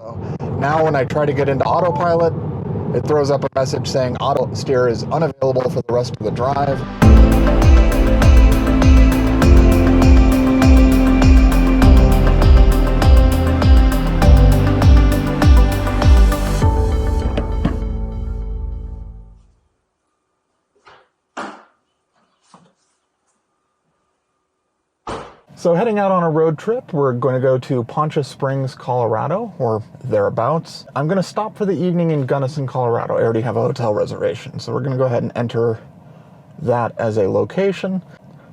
Now when I try to get into autopilot, it throws up a message saying auto steer is unavailable for the rest of the drive. So heading out on a road trip, we're going to go to Poncha Springs, Colorado, or thereabouts. I'm going to stop for the evening in Gunnison, Colorado. I already have a hotel reservation, so we're going to go ahead and enter that as a location.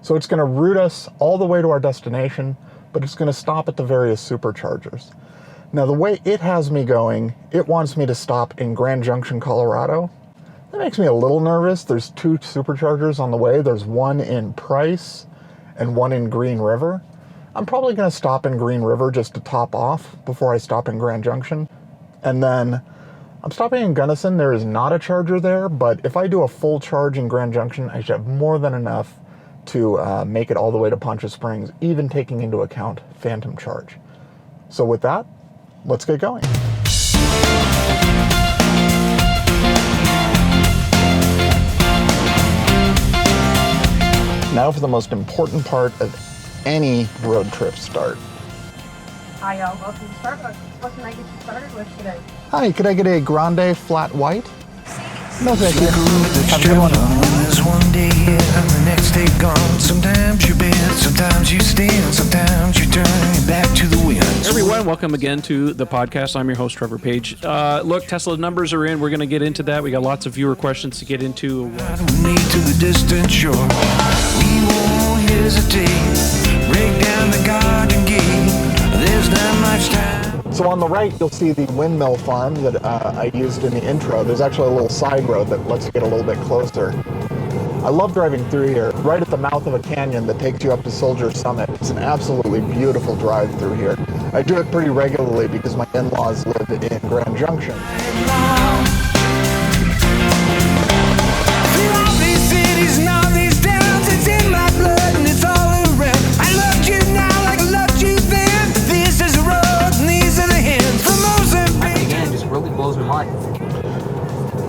So it's going to route us all the way to our destination, but it's going to stop at the various superchargers. Now, the way it has me going, it wants me to stop in Grand Junction, Colorado. That makes me a little nervous. There's two superchargers on the way. There's one in Price and one in Green River. I'm probably going to stop in Green River just to top off before I stop in Grand Junction. And then I'm stopping in Gunnison. There is not a charger there, but if I do a full charge in Grand Junction, I should have more than enough to make it all the way to Poncha Springs, even taking into account phantom charge. So with that, let's get going. Now for the most important part of any road trip start. Hi, y'all. Welcome to Starbucks. What can I get you started with today? Hi, could I get a grande flat white? No, thank you. Have a good one. There's one day here and the next day gone. Sometimes you bend, sometimes you stand, sometimes you turn your back to the wind. Hey everyone, welcome again to the podcast. I'm your host, Trevor Page. Look, Tesla numbers are in. We're going to get into that. We got lots of viewer questions to get into. We need to the distant shore. We won't hesitate. Break down the garden gate. There's not much time. So on the right, you'll see the windmill farm that I used in the intro. There's actually a little side road that lets you get a little bit closer. I love driving through here, right at the mouth of a canyon that takes you up to Soldier Summit. It's an absolutely beautiful drive through here. I do it pretty regularly because my in-laws live in Grand Junction.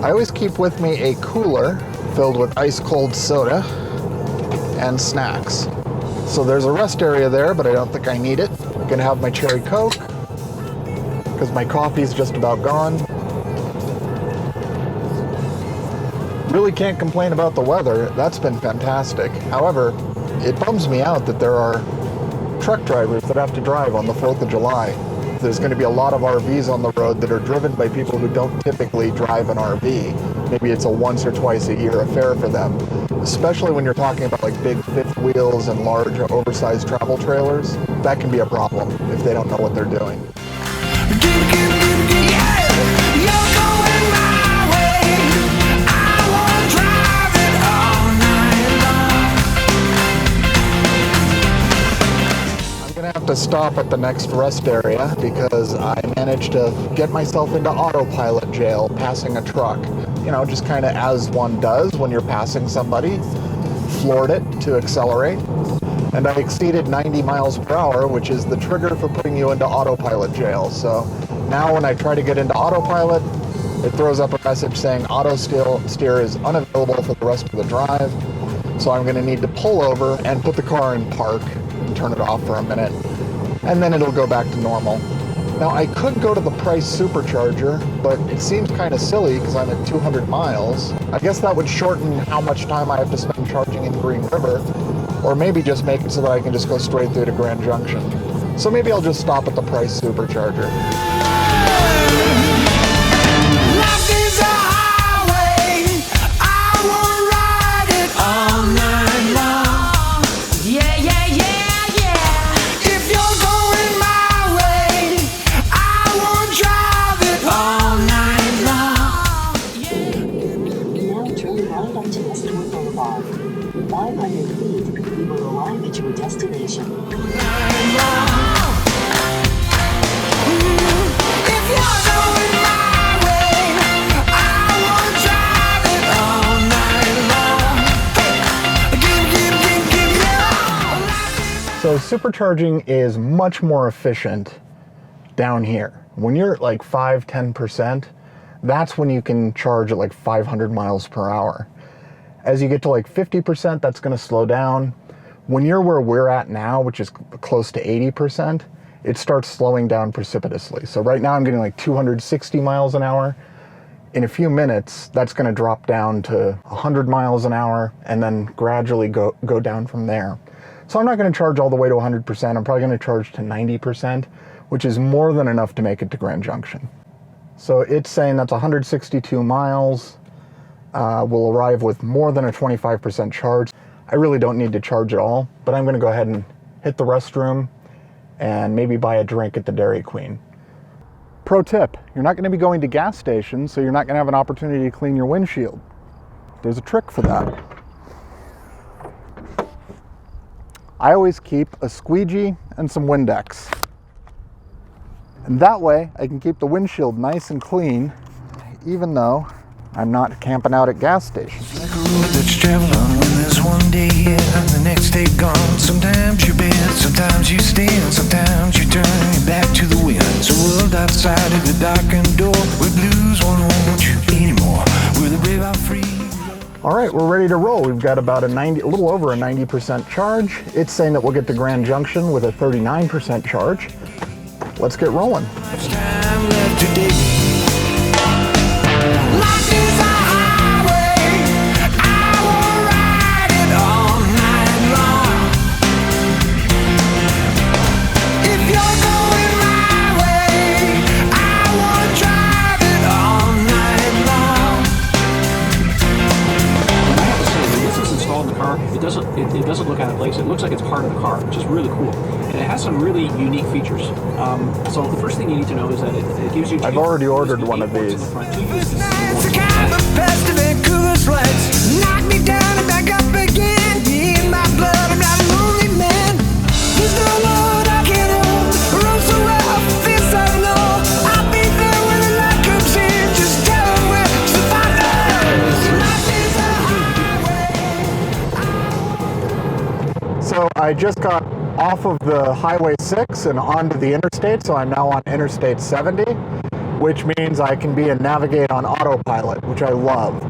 I always keep with me a cooler filled with ice-cold soda and snacks. So there's a rest area there, but I don't think I need it. I'm gonna have my cherry Coke because my coffee's just about gone. Really can't complain about the weather. That's been fantastic. However, it bums me out that there are truck drivers that have to drive on the 4th of July. There's going to be a lot of RVs on the road that are driven by people who don't typically drive an RV. Maybe it's a once or twice a year affair for them, especially when you're talking about like big fifth wheels and large oversized travel trailers. That can be a problem if they don't know what they're doing. To stop at the next rest area because I managed to get myself into autopilot jail passing a truck. You know, just kind of as one does when you're passing somebody. Floored it to accelerate. And I exceeded 90 miles per hour, which is the trigger for putting you into autopilot jail. So now when I try to get into autopilot, it throws up a message saying auto steer is unavailable for the rest of the drive. So I'm going to need to pull over and put the car in park and turn it off for a minute. And then it'll go back to normal. Now I could go to the Price supercharger, but it seems kind of silly because I'm at 200 miles. I guess that would shorten how much time I have to spend charging in Green River, or maybe just make it so that I can just go straight through to Grand Junction. So maybe I'll just stop at the Price supercharger. So supercharging is much more efficient down here. When you're at like 5-10%, that's when you can charge at like 500 miles per hour. As you get to like 50%, that's going to slow down. When you're where we're at now, which is close to 80%, it starts slowing down precipitously. So right now I'm getting like 260 miles an hour. In a few minutes, that's going to drop down to 100 miles an hour and then gradually go down from there. So I'm not going to charge all the way to 100%. I'm probably going to charge to 90%, which is more than enough to make it to Grand Junction. So it's saying that's 162 miles. We'll arrive with more than a 25% charge. I really don't need to charge at all, but I'm going to go ahead and hit the restroom and maybe buy a drink at the Dairy Queen. Pro tip, you're not going to be going to gas stations, so you're not going to have an opportunity to clean your windshield. There's a trick for that. I always keep a squeegee and some Windex. And that way I can keep the windshield nice and clean, even though I'm not camping out at gas stations. Like a road that's traveled on when there's one day here and the next day gone. Sometimes you bend, sometimes you stand, sometimes you turn your back to the wind. It's a world outside of the darkened door where blues won't hold you anymore. Where the brave are free. All right, we're ready to roll. We've got about a little over a 90% charge. It's saying that we'll get to Grand Junction with a 39% charge. Let's get rolling. Much time left today. Life is a highway. I will ride it all night long. If you're going my way, I will drive it all night long. I have to say, the way this is installed in the car, it doesn't look out of place. It looks like it's part of the car, which is really cool. And it has some really unique features. So the first thing you need to know is that it gives you... I've already ordered one of these. It's a kind of best of Vancouver's lights. Knock me down and back up again. In my blood, I'm not a lonely man. There's no load I can't hold. The road so rough, this I know. I'll be there when the light comes in. Just tell them where to find us. Life is a highway. So I just got off of the Highway 6 and onto the interstate, so I'm now on Interstate 70, which means I can be and navigate on autopilot, which I love.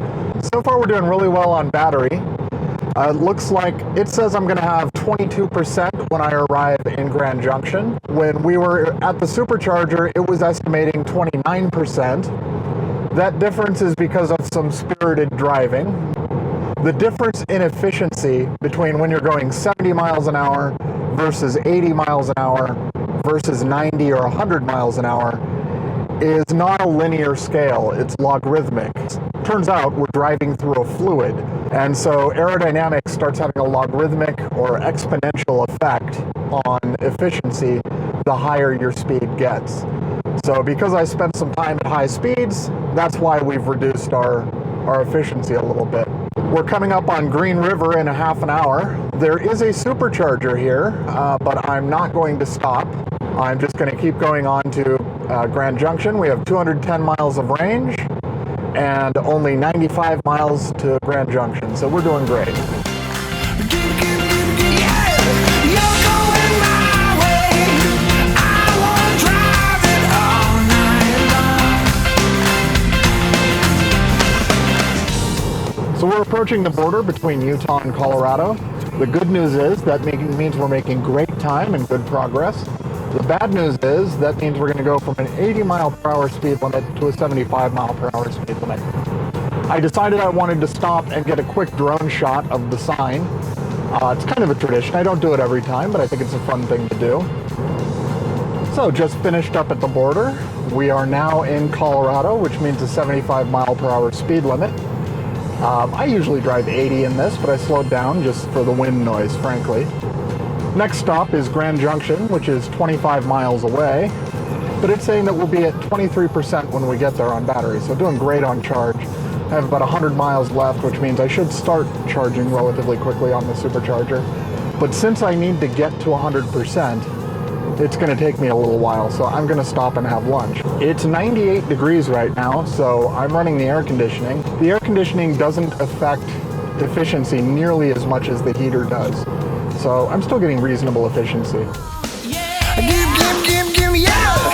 So far we're doing really well on battery. It looks like it says I'm going to have 22% when I arrive in Grand Junction. When we were at the supercharger, it was estimating 29%. That difference is because of some spirited driving. The difference in efficiency between when you're going 70 miles an hour versus 80 miles an hour versus 90 or 100 miles an hour is not a linear scale, it's logarithmic. Turns out we're driving through a fluid, and so aerodynamics starts having a logarithmic or exponential effect on efficiency the higher your speed gets. So because I spent some time at high speeds, that's why we've reduced our efficiency a little bit. We're coming up on Green River in a half an hour. There is a supercharger here, but I'm not going to stop. I'm just going to keep going on to Grand Junction. We have 210 miles of range and only 95 miles to Grand Junction, so we're doing great. So we're approaching the border between Utah and Colorado. The good news is that means we're making great time and good progress. The bad news is that means we're going to go from an 80 mile per hour speed limit to a 75 mile per hour speed limit. I decided I wanted to stop and get a quick drone shot of the sign. It's kind of a tradition. I don't do it every time, but I think it's a fun thing to do. So just finished up at the border. We are now in Colorado, which means a 75 mile per hour speed limit. I usually drive 80 in this, but I slowed down just for the wind noise, frankly. Next stop is Grand Junction, which is 25 miles away, but it's saying that we'll be at 23% when we get there on battery, so doing great on charge. I have about 100 miles left, which means I should start charging relatively quickly on the supercharger. But since I need to get to 100%, it's going to take me a little while, so I'm going to stop and have lunch. It's 98 degrees right now, so I'm running the air conditioning. The air conditioning doesn't affect efficiency nearly as much as the heater does, so I'm still getting reasonable efficiency. Give me, yeah.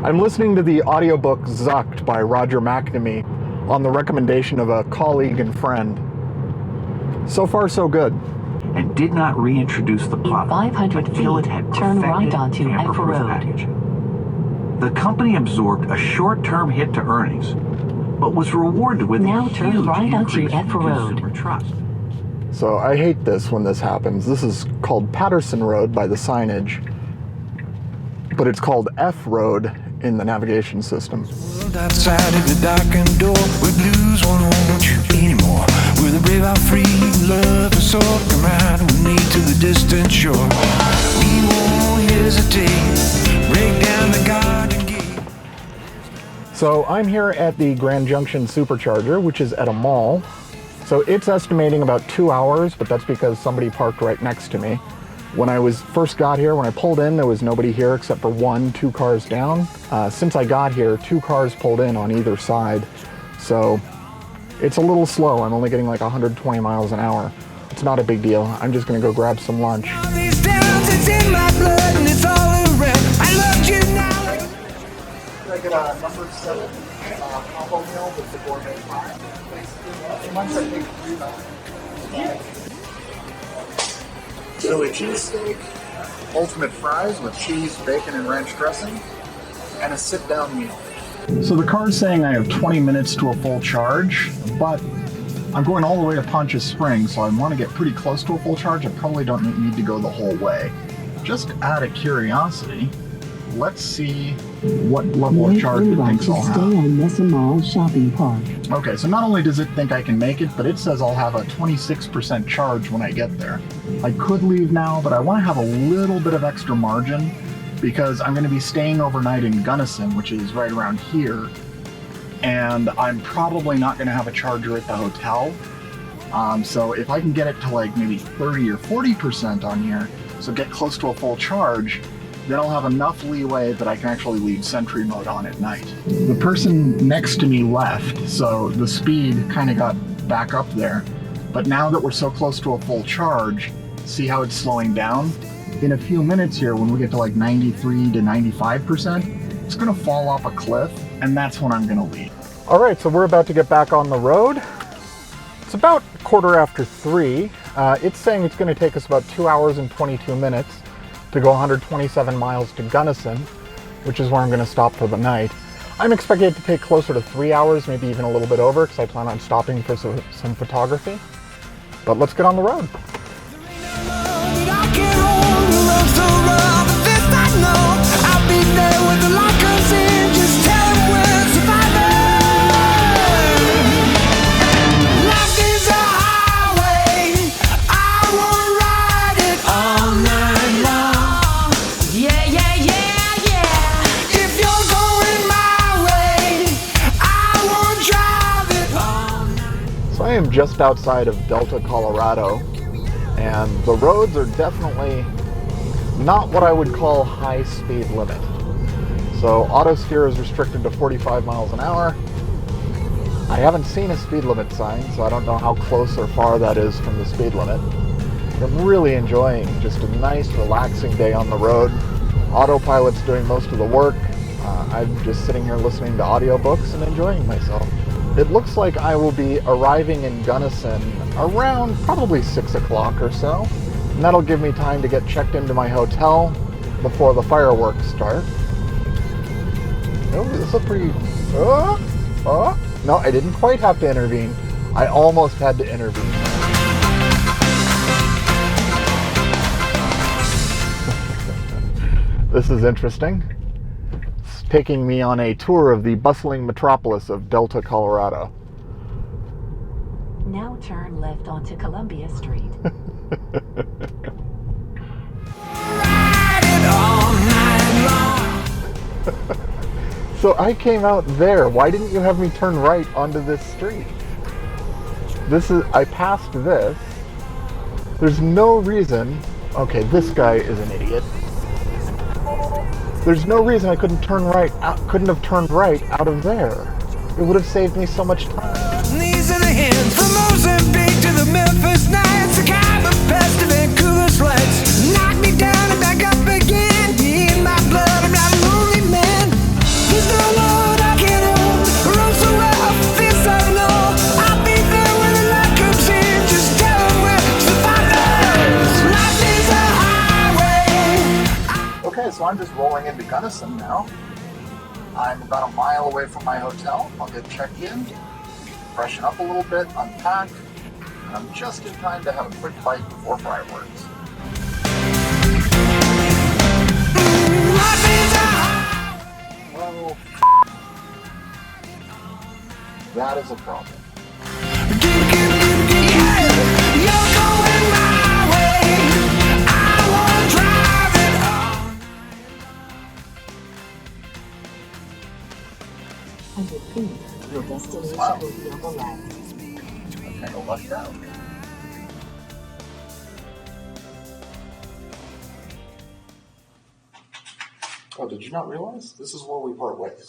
I'm listening to the audiobook Zucked by Roger McNamee on the recommendation of a colleague and friend. So far, so good. And did not reintroduce the plot 500 until it feet, had turn right perfected onto F tamper-proof Road. package. The company absorbed a short-term hit to earnings, but was rewarded with Now a turn huge right onto increase in F Road. consumer trust. So I hate this when this happens. This is called Patterson Road by the signage, but it's called F Road in the navigation system. World outside of the darkened door, where blues won't haunt you anymore. Where the brave are free, love is soar, come right with me to the distant shore. We won't hesitate, break down the garden gate. So I'm here at the Grand Junction Supercharger, which is at a mall. So it's estimating about 2 hours, but that's because somebody parked right next to me. When I first got here, when I pulled in, there was nobody here except for 2 cars down. Since I got here, 2 cars pulled in on either side. So it's a little slow. I'm only getting like 120 miles an hour. It's not a big deal. I'm just gonna go grab some lunch. All these towns, it's in my blood and it's all around. I loved you now. Can I get a number 7 combo meal with the gourmet pie? Chili cheesesteak, ultimate fries with cheese, bacon, and ranch dressing, and a sit-down meal. So the car's saying I have 20 minutes to a full charge, but I'm going all the way to Poncha Springs, so I want to get pretty close to a full charge. I probably don't need to go the whole way. Just out of curiosity, let's see what level of charge it thinks I'll have. Stay on Mesa Mall Shopping Park. Okay, so not only does it think I can make it, but it says I'll have a 26% charge when I get there. I could leave now, but I want to have a little bit of extra margin because I'm going to be staying overnight in Gunnison, which is right around here, and I'm probably not going to have a charger at the hotel. So if I can get it to like maybe 30 or 40% on here, so get close to a full charge, then I'll have enough leeway that I can actually leave Sentry mode on at night. The person next to me left, so the speed kind of got back up there. But now that we're so close to a full charge, see how it's slowing down? In a few minutes here, when we get to like 93 to 95%, it's gonna fall off a cliff, and that's when I'm gonna leave. All right, so we're about to get back on the road. It's about 3:15. It's saying it's gonna take us about 2 hours and 22 minutes to go 127 miles to Gunnison, which is where I'm going to stop for the night. I'm expecting it to take closer to 3 hours, maybe even a little bit over, because I plan on stopping for some photography. But let's get on the road. I am just outside of Delta, Colorado, and the roads are definitely not what I would call high speed limit. So auto steer is restricted to 45 miles an hour. I haven't seen a speed limit sign, so I don't know how close or far that is from the speed limit. I'm really enjoying just a nice, relaxing day on the road. Autopilot's doing most of the work. I'm just sitting here listening to audiobooks and enjoying myself. It looks like I will be arriving in Gunnison around probably 6 o'clock or so. And that'll give me time to get checked into my hotel before the fireworks start. Oh, this is a pretty... No, I didn't quite have to intervene. I almost had to intervene. This is interesting. It's taking me on a tour of the bustling metropolis of Delta, Colorado. Now turn left onto Columbia Street. So I came out there. Why didn't you have me turn right onto this street? I passed this. There's no reason. Okay, this guy is an idiot. There's no reason I couldn't have turned right out of there. It would have saved me so much time. These are the hands from Mozambique to the Memphis Nights, the Khyber Pass to Vancouver's flights. Knock me down and back up again. In my blood, I'm not a lonely man. so I'm just rolling into Gunnison now. I'm about a mile away from my hotel. I'll get checked in, freshen up a little bit, unpack, and I'm just in time to have a quick bite before fireworks. Oh, that is a problem. Under feet, your destination Wow. will be on the left. I kind of lucked out. Oh, did you not realize? This is where we part ways.